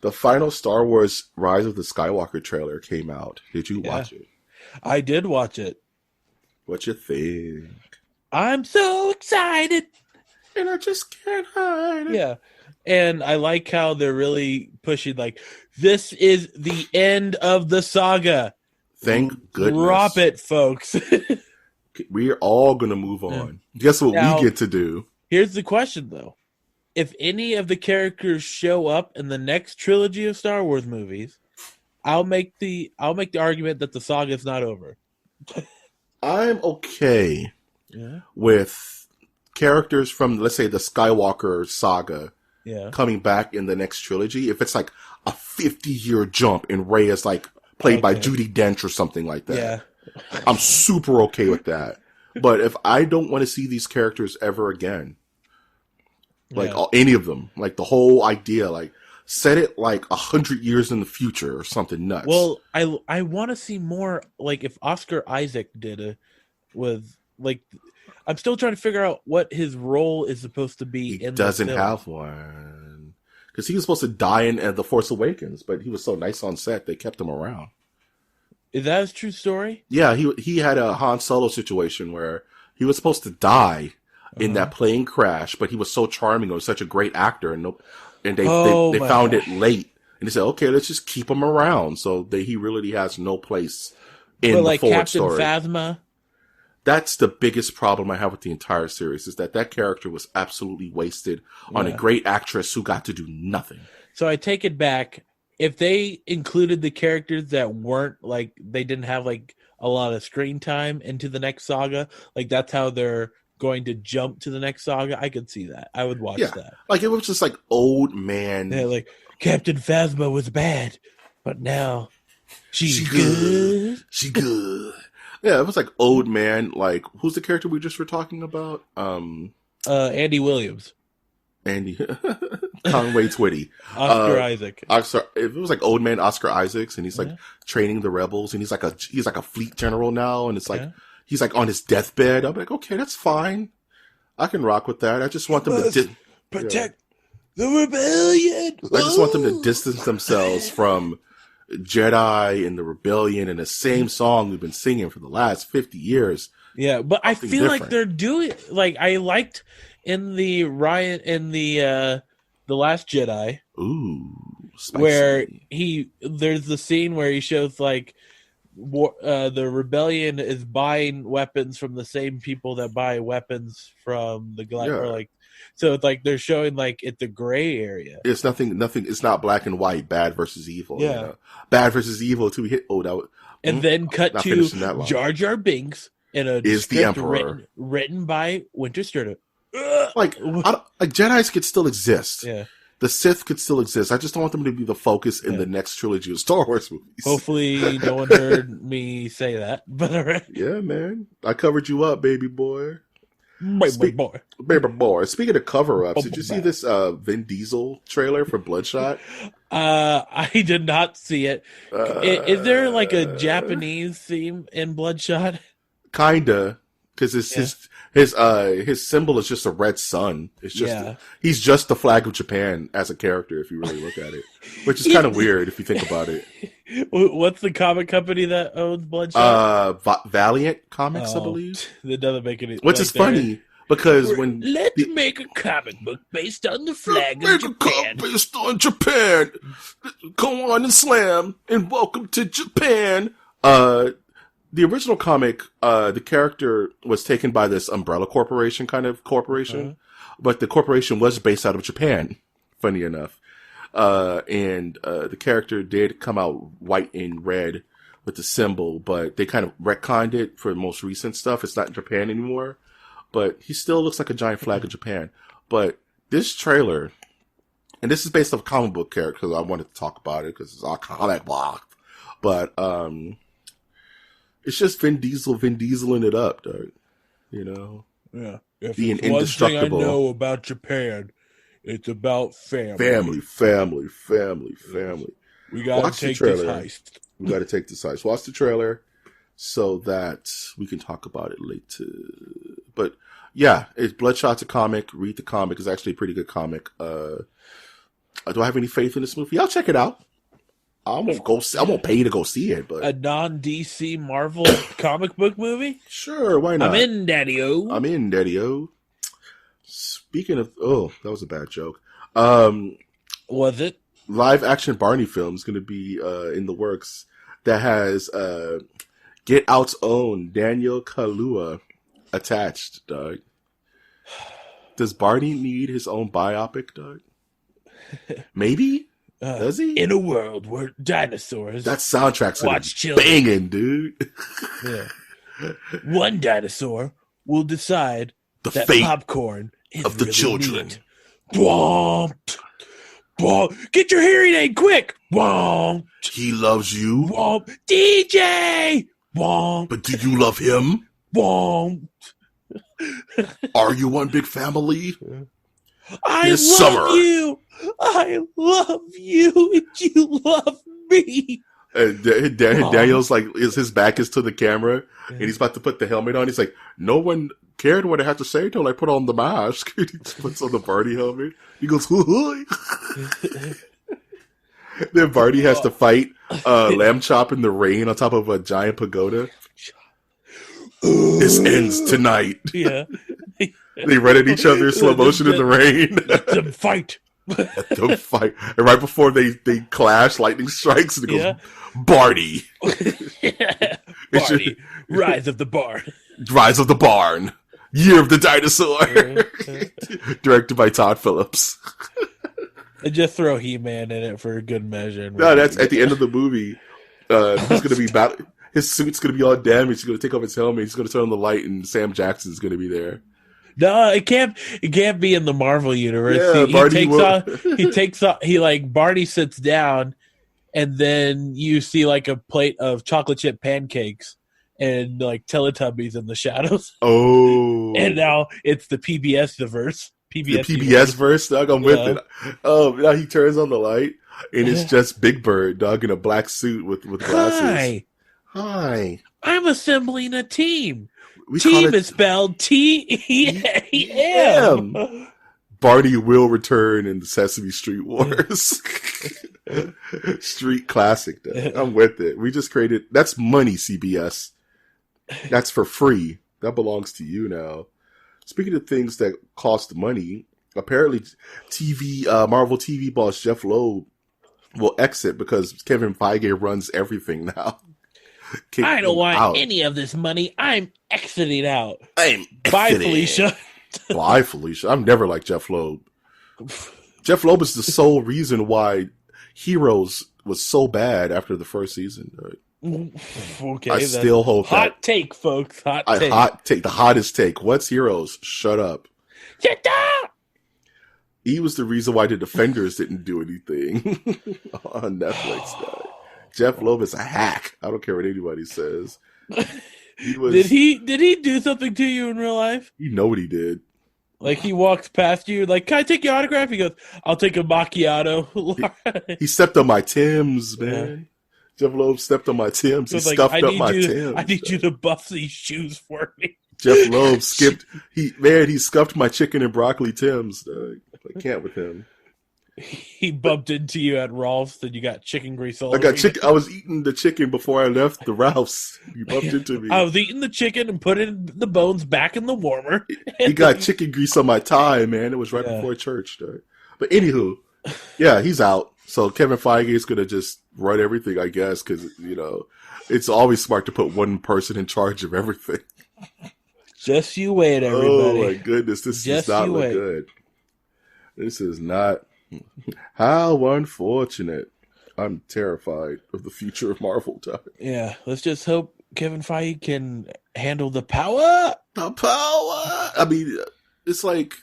S1: The final Star Wars Rise of the Skywalker trailer came out. Did you watch it?
S2: I did watch it.
S1: What you think?
S2: I'm so excited.
S1: And I just can't hide it.
S2: Yeah. And I like how they're really pushing, like, this is the end of the saga.
S1: Thank goodness.
S2: Drop it, folks.
S1: We're all going to move on. Guess what we get to do?
S2: Here's the question, though. If any of the characters show up in the next trilogy of Star Wars movies, I'll make the argument that the saga is not over.
S1: I'm okay with characters from, let's say, the Skywalker saga coming back in the next trilogy. If it's like a 50-year jump and Rey is like played by Judi Dench or something like that, I'm super okay with that. But if I don't want to see these characters ever again, like any of them, like the whole idea, like set it like 100 years in the future or something nuts.
S2: Well, I want to see more, like if Oscar Isaac did I'm still trying to figure out what his role is supposed to be.
S1: He doesn't have one because he was supposed to die in The Force Awakens, but he was so nice on set they kept him around.
S2: Is that his true story?
S1: Yeah, he had a Han Solo situation where he was supposed to die in that plane crash, but he was so charming and was such a great actor, and they found it late, and they said, okay, let's just keep him around. So he really has no place in the forward
S2: Captain
S1: story.
S2: Phasma.
S1: That's the biggest problem I have with the entire series, is that character was absolutely wasted on a great actress who got to do nothing.
S2: So I take it back. If they included the characters that weren't like, they didn't have like a lot of screen time into the next saga, like that's how they're going to jump to the next saga, I could see that. I would watch that. Like
S1: it was just like old man.
S2: Yeah, like Captain Phasma was bad, but now she's good.
S1: She good. Yeah, it was like old man. Like, who's the character we just were talking about?
S2: Andy Williams.
S1: Andy Conway Twitty.
S2: Oscar Isaac.
S1: If it was like old man Oscar Isaacs, and he's like training the rebels, and he's like a fleet general now, and it's like he's like on his deathbed. I'm like, okay, that's fine. I can rock with that. I just want them to
S2: protect the rebellion.
S1: I just want them to distance themselves from Jedi and the rebellion in the same song we've been singing for the last 50 years.
S2: Yeah, but I feel like they're doing, like, I liked in the Last Jedi.
S1: Ooh, spicy.
S2: Where there's the scene where he shows like the rebellion is buying weapons from the same people that buy weapons from the or like, so it's like they're showing like it's a gray area.
S1: It's nothing. It's not black and white. Bad versus evil. Yeah, bad versus evil. To hit.
S2: And then cut to Jar Jar Binks in a
S1: is the Emperor
S2: written by Winter Sterner.
S1: Like Jedi's could still exist.
S2: Yeah.
S1: The Sith could still exist. I just don't want them to be the focus in the next trilogy of Star Wars movies.
S2: Hopefully no one heard me say that. But all right.
S1: Yeah, man. I covered you up, baby boy.
S2: Baby
S1: boy. Speaking of cover-ups, did you see this Vin Diesel trailer for Bloodshot?
S2: I did not see it. Is there like a Japanese theme in Bloodshot?
S1: Kinda. Because his symbol is just a red sun. It's just he's just the flag of Japan as a character, if you really look at it, which is kind of weird if you think about it.
S2: What's the comic company that owns Bloodshot?
S1: Valiant Comics, I believe.
S2: That doesn't make any.
S1: Which is funny because
S2: let's make a comic book based on the flag of Japan.
S1: Based on Japan. Go on and slam and welcome to Japan. The original comic, the character was taken by this umbrella corporation kind of corporation, but the corporation was based out of Japan, funny enough. And the character did come out white and red with the symbol, but they kind of retconned it for most recent stuff. It's not in Japan anymore, but he still looks like a giant flag of Japan. But this trailer, and this is based off a comic book character, because I wanted to talk about it because it's all comic book. But it's just Vin Dieseling it up, dog. You know,
S2: yeah. If
S1: being
S2: it's one thing I
S1: indestructible.
S2: know about Japan, it's about family.
S1: Family.
S2: We gotta take this heist.
S1: We gotta take this heist. Watch the trailer so that we can talk about it later. But yeah, it's Bloodshot's a comic. Read the comic. It's actually a pretty good comic. Do I have any faith in this movie? I'll check it out. I won't pay you to go see it, but
S2: a non-DC Marvel comic book movie?
S1: Sure, why not?
S2: I'm in, Daddy-O.
S1: Speaking of, that was a bad joke.
S2: Was it?
S1: Live action Barney film is going to be in the works that has Get Out's own Daniel Kaluuya attached, dog. Does Barney need his own biopic, dog? Maybe? Does he?
S2: In a world where dinosaurs...
S1: That soundtrack's
S2: watch children.
S1: Banging, dude.
S2: Yeah. One dinosaur will decide that
S1: fate
S2: popcorn is
S1: of the
S2: really
S1: children.
S2: neat. Womp. Womp. Get your hearing aid quick. Womp.
S1: He loves you.
S2: Womp. DJ. Womp.
S1: But do you love him?
S2: Womp.
S1: Are you one big family?
S2: I
S1: This
S2: love
S1: summer.
S2: you. I love you. And you love me.
S1: And Daniel's like, his back is to the camera, and he's about to put the helmet on. He's like, no one cared what I had to say until I put on the mask. He puts on the Barney helmet. He goes, hoo. Then Barney has to fight Lamb Chop in the rain on top of a giant pagoda. This ends tonight.
S2: Yeah.
S1: They run at each other in slow motion in the rain.
S2: Let them fight.
S1: Let them fight. And right before they clash, lightning strikes, and it goes, Barney.
S2: Barney, Rise of the Barn.
S1: Rise of the Barn. Year of the Dinosaur. Directed by Todd Phillips.
S2: And just throw He-Man in it for a good measure.
S1: No, that's at the end of the movie. He's going to be his suit's going to be all damaged. He's going to take off his helmet. He's going to turn on the light, and Sam Jackson's going to be there.
S2: No, it can't be in the Marvel universe.
S1: Yeah,
S2: Barney sits down, and then you see like a plate of chocolate chip pancakes and like Teletubbies in the shadows.
S1: Oh,
S2: and now it's the PBS verse.
S1: The PBS verse, dog. I'm with it. Oh, now he turns on the light, and it's just Big Bird, dog, in a black suit with glasses. Hi.
S2: I'm assembling a team.
S1: Team
S2: is spelled T-E-A-M.
S1: Barney will return in the Sesame Street Wars. Street classic, though. I'm with it. We just created... That's money, CBS. That's for free. That belongs to you now. Speaking of things that cost money, apparently Marvel TV boss Jeff Loeb will exit because Kevin Feige runs everything now.
S2: I don't want any of this money. I'm exiting out. Bye, Felicia.
S1: Bye, Felicia. I'm never like Jeff Loeb. Jeff Loeb is the sole reason why Heroes was so bad after the first season.
S2: Okay,
S1: I still hold that.
S2: Hot take, folks. Hot take.
S1: The hottest take. What's Heroes? Shut up.
S2: Shut up!
S1: He was the reason why the Defenders didn't do anything on Netflix, guy. Jeff Loeb is a hack. I don't care what anybody says.
S2: Did he do something to you in real life?
S1: You know what he did.
S2: Like he walks past you, like, can I take your autograph? He goes, I'll take a macchiato.
S1: He stepped on my Timbs, man. Yeah. Jeff Loeb stepped on my Timbs. He scuffed up my Timbs.
S2: I need you to buff these shoes for me.
S1: Jeff Loeb he scuffed my chicken and broccoli Timbs. I can't with him.
S2: He bumped into you at Ralph's and you got chicken grease all over you.
S1: I was eating the chicken before I left the Ralph's. He bumped into me.
S2: I was eating the chicken and putting the bones back in the warmer.
S1: He got chicken grease on my tie, man. It was right before church. Though. But anywho, yeah, he's out. So Kevin Feige is going to just run everything, I guess, because, it's always smart to put one person in charge of everything.
S2: Just you wait, everybody.
S1: Oh, my goodness. This does not look good. This is not... How unfortunate. I'm terrified of the future of Marvel time.
S2: Yeah, let's just hope Kevin Feige can handle the power.
S1: The power. I mean, it's like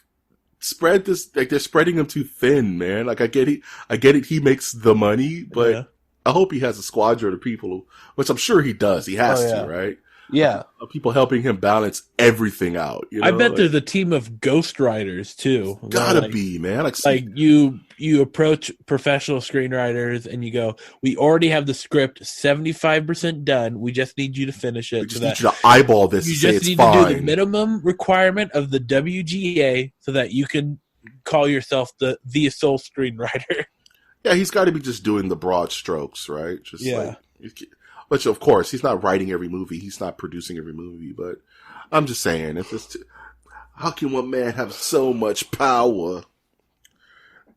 S1: spread this. Like they're spreading him too thin, man. Like I get it. He makes the money, but
S2: Yeah.
S1: I hope he has a squadron of people, which I'm sure he does. He has to, right?
S2: Yeah.
S1: Of people helping him balance everything out. You know?
S2: I bet there's a team of ghostwriters too.
S1: Gotta be, man.
S2: Like you approach professional screenwriters and you go, we already have the script 75% done. We just need you to finish it.
S1: We just need you to eyeball this.
S2: You
S1: and say
S2: just
S1: it's
S2: need
S1: fine.
S2: to do the minimum requirement of the WGA so that you can call yourself the sole screenwriter.
S1: Yeah, he's got to be just doing the broad strokes, right? Just
S2: yeah.
S1: Which, of course, he's not writing every movie. He's not producing every movie. But I'm just saying, how can one man have so much power?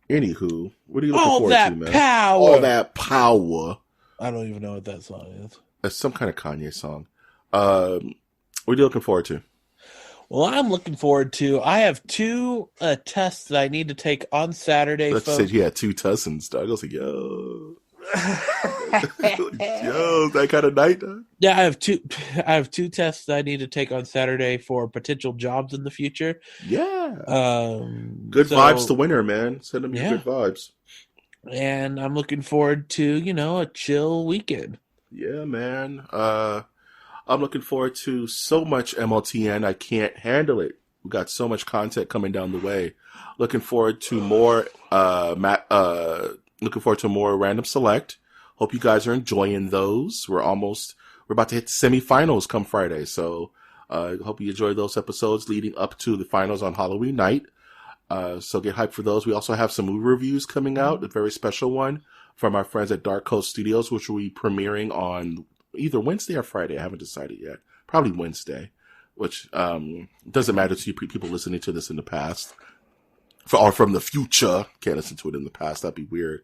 S1: Anywho, what are you looking forward to, man? All that power.
S2: I don't even know what that song is.
S1: It's some kind of Kanye song. What are you looking forward to?
S2: Well, I'm looking forward to. I have 2 tests that I need to take on Saturday.
S1: Let's say he had 2 tests and stuff. I was like, yo. Yo, that kind of night, huh?
S2: Yeah, I have two tests that I need to take on Saturday for potential jobs in the future.
S1: Yeah. Good vibes to winter, man. Send them your good vibes.
S2: And I'm looking forward to, a chill weekend.
S1: Yeah, man. I'm looking forward to so much MOTN. I can't handle it. We got so much content coming down the way. Looking forward to more looking forward to more Random Select. Hope you guys are enjoying those. We're about to hit the semifinals come Friday. So, hope you enjoy those episodes leading up to the finals on Halloween night. So get hyped for those. We also have some movie reviews coming out, a very special one from our friends at Dark Coast Studios, which will be premiering on either Wednesday or Friday. I haven't decided yet. Probably Wednesday, which, doesn't matter to you people listening to this in the past. Or from the future. Can't listen to it in the past. That'd be weird.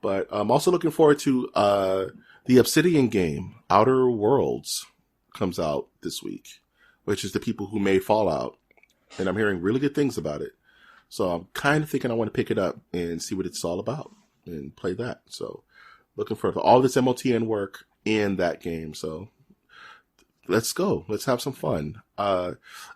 S1: But I'm also looking forward to the Obsidian game, Outer Worlds, comes out this week, which is the people who made Fallout. And I'm hearing really good things about it. So I'm kind of thinking I want to pick it up and see what it's all about and play that. So looking for all this MOTN work in that game. So let's go. Let's have some fun.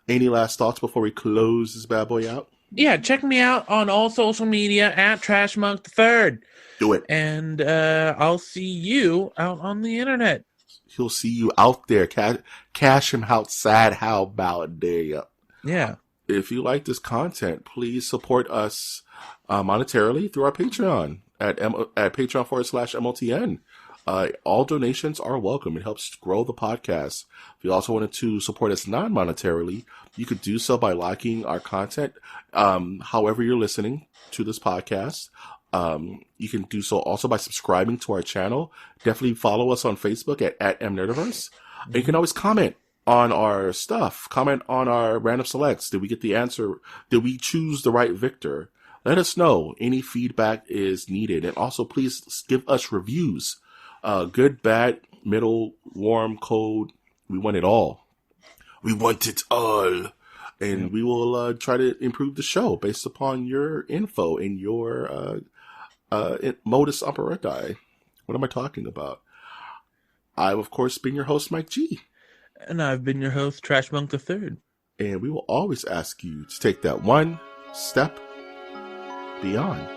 S1: Any last thoughts before we close this bad boy out?
S2: Yeah, check me out on all social media at TrashMonk3rd.
S1: Do it.
S2: And I'll see you out on the internet.
S1: He'll see you out there. Cash him outside. How about there?
S2: Yeah.
S1: If you like this content, please support us monetarily through our Patreon at patreon.com/MOTN. All donations are welcome. It helps grow the podcast. If you also wanted to support us non-monetarily, you could do so by liking our content. However you're listening to this podcast, you can do so also by subscribing to our channel. Definitely follow us on Facebook at mnerdiverse. And you can always comment on our stuff. Comment on our random selects. Did we get the answer? Did we choose the right victor? Let us know. Any feedback is needed. And also please give us reviews. Good, bad, middle, warm, cold. We want it all. We want it all. And we will try to improve the show based upon your info and your modus operandi. What am I talking about? I've, of course, been your host, Mike G.
S2: And I've been your host, TrashMonk3rd.
S1: And we will always ask you to take that one step beyond.